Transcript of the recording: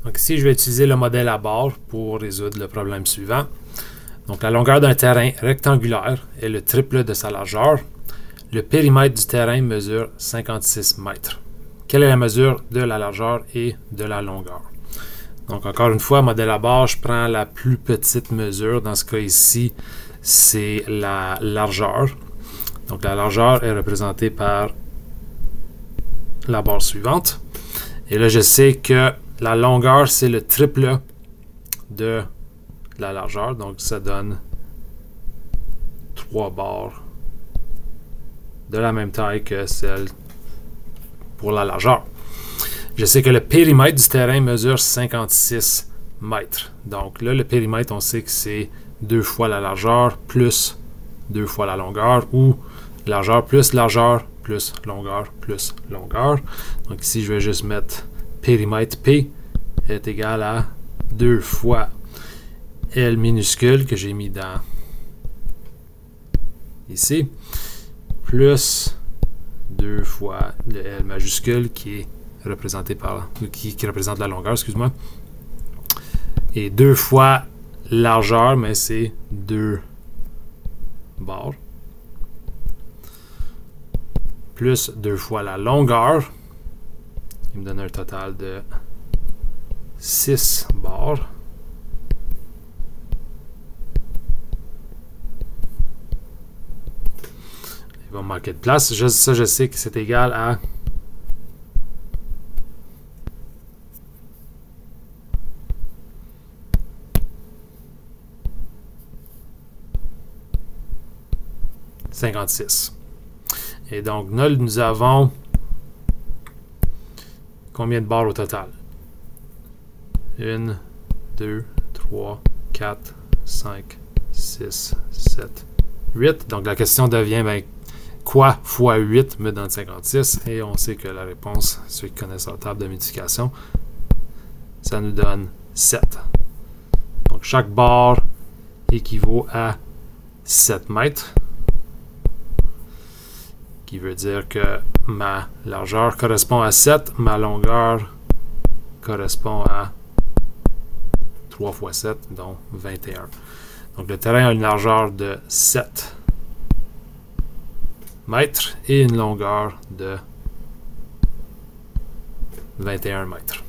Donc ici, je vais utiliser le modèle à barre pour résoudre le problème suivant. Donc la longueur d'un terrain rectangulaire est le triple de sa largeur. Le périmètre du terrain mesure 56 mètres. Quelle est la mesure de la largeur et de la longueur? Donc encore une fois, modèle à barre, je prends la plus petite mesure. Dans ce cas ici, c'est la largeur. Donc la largeur est représentée par la barre suivante. Et là, je sais que la longueur, c'est le triple de la largeur. Donc, ça donne 3 barres de la même taille que celle pour la largeur. Je sais que le périmètre du terrain mesure 56 mètres. Donc là, le périmètre, on sait que c'est 2 fois la largeur plus 2 fois la longueur ou largeur plus longueur plus longueur. Donc ici, je vais juste mettre périmètre P est égal à 2 fois L minuscule que j'ai mis dans ici, plus 2 fois le L majuscule qui est représenté par qui représente la longueur, excuse-moi, et 2 fois largeur, mais c'est 2 barres, plus 2 fois la longueur, qui me donne un total de 6 barres. Il va me manquer de place. Ça, je sais que c'est égal à 56. Et donc, nous avons combien de barres au total? 1, 2, 3, 4, 5, 6, 7, 8. Donc, la question devient, ben, quoi fois 8 me donne 56? Et on sait que la réponse, ceux qui connaissent la table de multiplication, ça nous donne 7. Donc, chaque barre équivaut à 7 mètres. Qui veut dire que ma largeur correspond à 7, ma longueur correspond à 3 fois 7, donc 21. Donc le terrain a une largeur de 7 mètres et une longueur de 21 mètres.